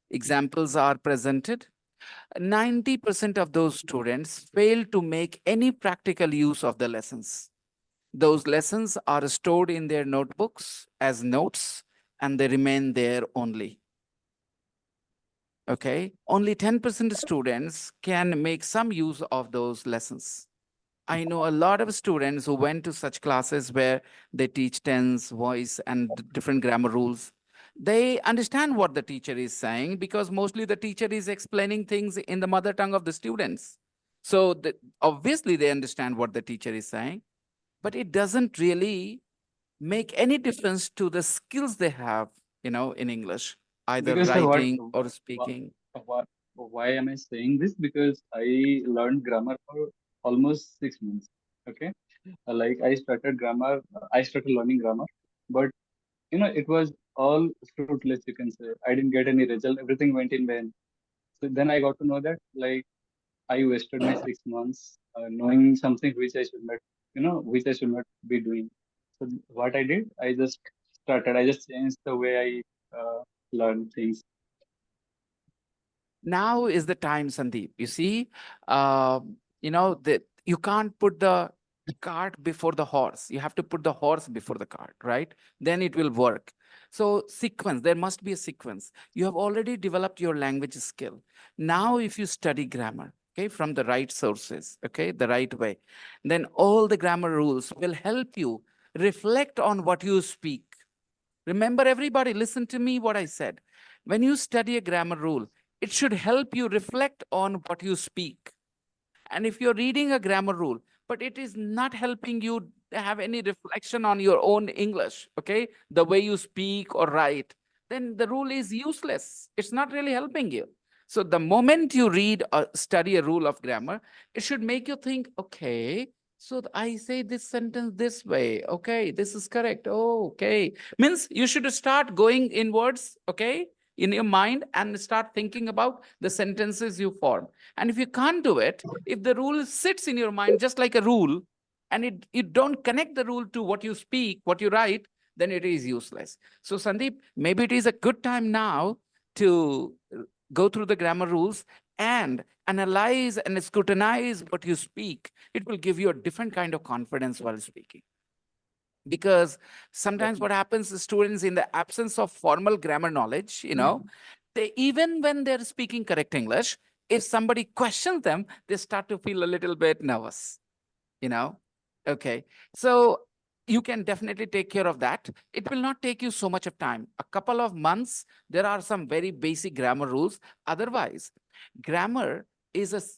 Examples are presented. 90% of those students fail to make any practical use of the lessons. Those lessons are stored in their notebooks as notes and they remain there only. Okay. Only 10% students can make some use of those lessons. I know a lot of students who went to such classes where they teach tense, voice, and different grammar rules. They understand what the teacher is saying because mostly the teacher is explaining things in the mother tongue of the students. So obviously they understand what the teacher is saying, but it doesn't really make any difference to the skills they have, in English, either Because sir, writing or what, speaking. why am I saying this? Because I learned grammar for almost 6 months. Okay, like I started learning grammar, but it was all fruitless. You can say I didn't get any result. Everything went in vain. So then I got to know that like I wasted my 6 months knowing something which I should not be doing. So what I did, I just changed the way I learn things. Now is the time, Sandeep. You see, uh, that you can't put the cart before the horse. You have to put the horse before the cart, right? Then it will work. So sequence, there must be a sequence. You have already developed your language skill. Now, if you study grammar, okay, from the right sources, okay, the right way, then all the grammar rules will help you reflect on what you speak. Remember, everybody, listen to me what I said. When you study a grammar rule, it should help you reflect on what you speak. And if you're reading a grammar rule, but it is not helping you have any reflection on your own English, okay, the way you speak or write, then the rule is useless. It's not really helping you. So the moment you read or study a rule of grammar, it should make you think, okay, so I say this sentence this way. Okay, this is correct. Oh, okay. Means you should start going inwards, okay, in your mind and start thinking about the sentences you form. And if you can't do it, if the rule sits in your mind just like a rule, and you don't connect the rule to what you speak, what you write, then it is useless. So, Sandeep, maybe it is a good time now to go through the grammar rules and analyze and scrutinize what you speak. It will give you a different kind of confidence while speaking. Because sometimes what happens is students, in the absence of formal grammar knowledge, they, even when they're speaking correct English, if somebody questions them, they start to feel a little bit nervous, you know? Okay. So you can definitely take care of that. It will not take you so much of time. A couple of months, there are some very basic grammar rules. Otherwise, grammar is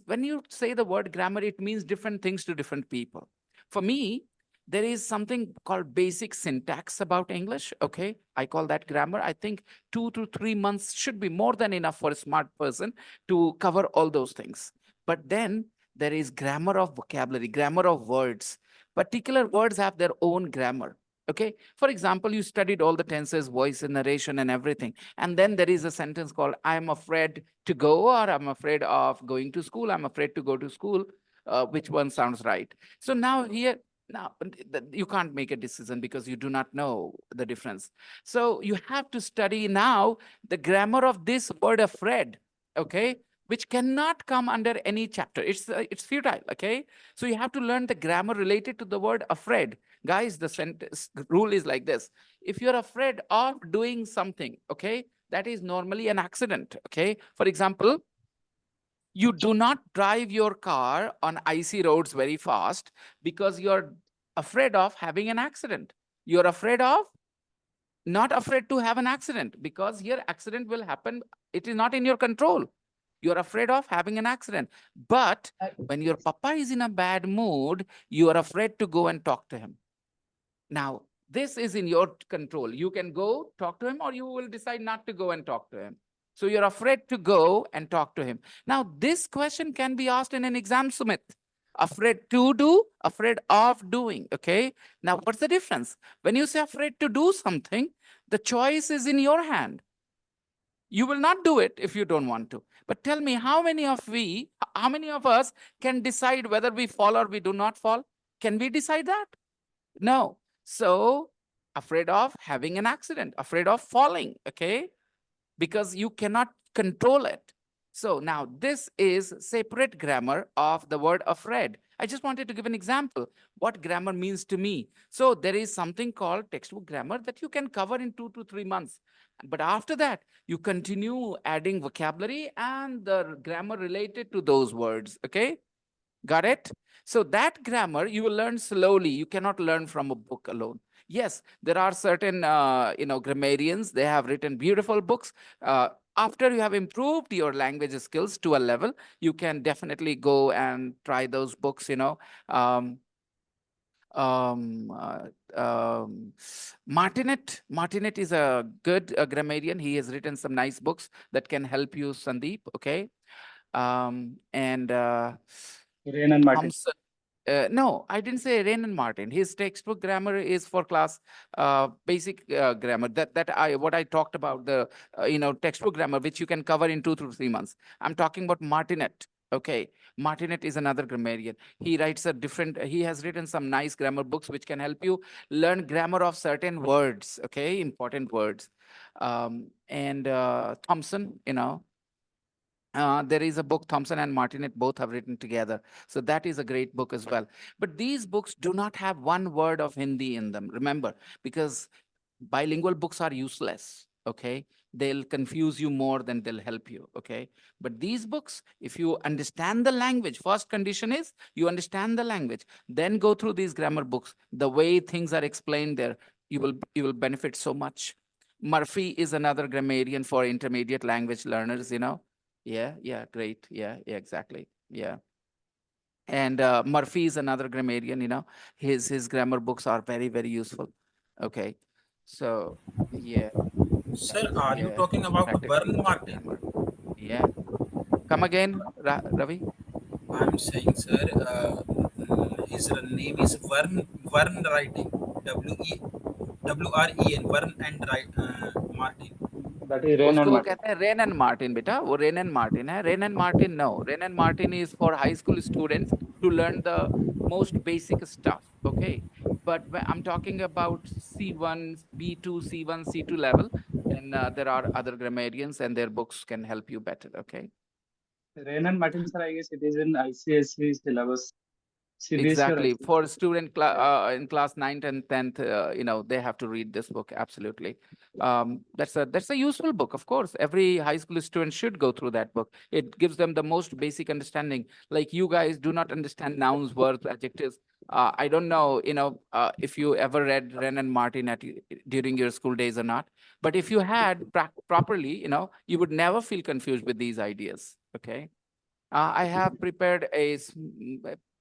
when you say the word grammar, it means different things to different people. For me, there is something called basic syntax about English. Okay, I call that grammar. I think 2 to 3 months should be more than enough for a smart person to cover all those things. But then there is grammar of vocabulary, grammar of words. Particular words have their own grammar. Okay, for example, you studied all the tenses, voice and narration and everything, and then there is a sentence called I'm afraid to go, or I'm afraid of going to school, I'm afraid to go to school. Which one sounds right? So now here, now you can't make a decision because you do not know the difference. So you have to study now the grammar of this word afraid, okay, which cannot come under any chapter. It's futile, okay? So you have to learn the grammar related to the word afraid. Guys, the sentence rule is like this. If you're afraid of doing something, okay, that is normally an accident, okay? For example, you do not drive your car on icy roads very fast because you're afraid of having an accident. You're afraid of not afraid to have an accident because here accident will happen. It is not in your control. You're afraid of having an accident. But when your papa is in a bad mood, you are afraid to go and talk to him. Now, this is in your control. You can go talk to him, or you will decide not to go and talk to him. So you're afraid to go and talk to him. Now, this question can be asked in an exam, Sumit. Afraid to do, afraid of doing. Okay. Now, what's the difference? When you say afraid to do something, the choice is in your hand. You will not do it if you don't want to. But tell me, how many of us can decide whether we fall or we do not fall? Can we decide that? No. So afraid of having an accident, afraid of falling, okay? Because you cannot control it. So now this is separate grammar of the word afraid. I just wanted to give an example what grammar means to me. So there is something called textbook grammar that you can cover in 2 to 3 months. But after that, you continue adding vocabulary and the grammar related to those words, okay? Got it? So that grammar you will learn slowly. You cannot learn from a book alone. Yes, there are certain grammarians. They have written beautiful books. After you have improved your language skills to a level, you can definitely go and try those books. Um, um, Martinet is a good grammarian. He has written some nice books that can help you, Sandeep. Okay, and Rain and Martin. Thompson. No, I didn't say Rain and Martin. His textbook grammar is for class basic grammar. What I talked about, the textbook grammar, which you can cover in 2 to 3 months. I'm talking about Martinet. Okay, Martinet is another grammarian. He writes a different. He has written some nice grammar books which can help you learn grammar of certain words. Okay, important words. And Thompson, there is a book, Thompson and Martinet both have written together. So that is a great book as well. But these books do not have one word of Hindi in them, remember, because bilingual books are useless, okay? They'll confuse you more than they'll help you, okay? But these books, if you understand the language, first condition is you understand the language, then go through these grammar books. The way things are explained there, you will benefit so much. Murphy is another grammarian for intermediate language learners. Yeah, great. Yeah, exactly. Yeah. And Murphy is another grammarian. His grammar books are very, very useful. Okay. So yeah, Sir, are you yeah, talking about practical Vern English Martin? grammar. Yeah. Come again, Ravi. I'm saying, sir, his name is Vern Writing. WREN, Vern and Martin. That is Rain and उसको वो Martin. कहते हैं rain and Martin बेटा वो Wren and Martin है Wren and Martin no Wren and Martin is for high school students to learn the most basic stuff okay but when I'm talking about C1 B2 C1 C2 level then there are other grammarians and their books can help you better okay Rain and Martin, sir, I guess it is in ICSE syllabus. CBSE or Exactly. For ICSE. student Yeah. in class 9th and 10th, they have to read this book. Absolutely. That's a useful book. Of course, every high school student should go through that book. It gives them the most basic understanding. Like you guys do not understand nouns, verbs, adjectives. I don't know, if you ever read Ren and Martin during your school days or not. But if you had properly, you would never feel confused with these ideas. Okay. I have prepared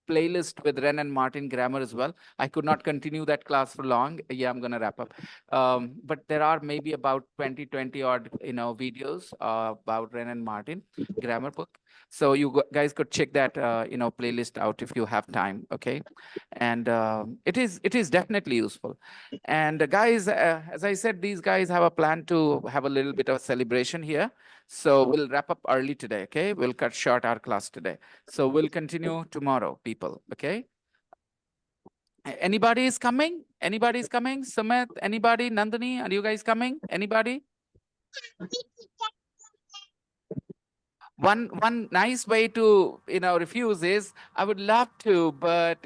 playlist with Ren and Martin grammar as well. I could not continue that class for long. Yeah, I'm going to wrap up. But there are maybe about 20 odd, videos about Ren and Martin grammar book. So you guys could check that, playlist out if you have time. Okay. And it is definitely useful. And guys, as I said, these guys have a plan to have a little bit of a celebration here. So we'll wrap up early today. Okay. We'll cut short our class today. So we'll continue tomorrow, people. Okay. Anybody is coming? Anybody is coming? Sumit, anybody? Nandini, are you guys coming? Anybody? One nice way to refuse is I would love to, but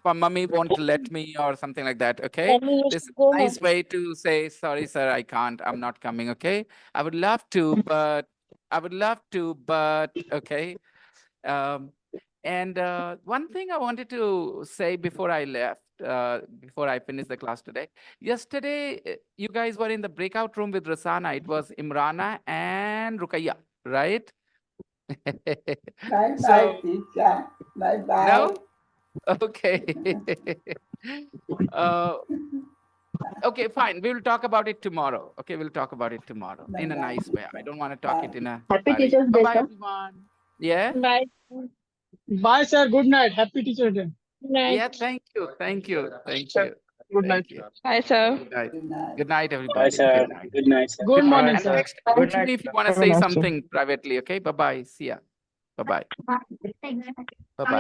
mommy won't let me or something like that. Okay, Mommy, you this is should go a nice home. way to say sorry, sir, I can't. I'm not coming. Okay, I would love to, but okay. And one thing I wanted to say before I left, before I finished the class today. Yesterday, you guys were in the breakout room with Rasana. It was Imrana and Rukaiya, right? Bye So, bye, teacher. Bye bye. no? Okay. uh, okay, fine. We will talk about it tomorrow. Okay, we'll talk about it tomorrow in a Bye-bye. nice way. I don't want to talk it in a Happy hurry. Teachers Day, Bye-bye, sir. everyone. Yeah? Bye. Bye, sir. Good night. Happy Teacher Day. Good night. Yeah, thank you. Thank you. Thank Sir, you. good night. Thank you. Bye, sir. Good night. Good night. Good night, Bye, everybody. sir. Good night. Good night, sir. Good morning, And sir. next Good punch night, me if you sir. want to Have a say nice day. something privately. Okay, bye-bye. See ya. Bye-bye. Bye-bye.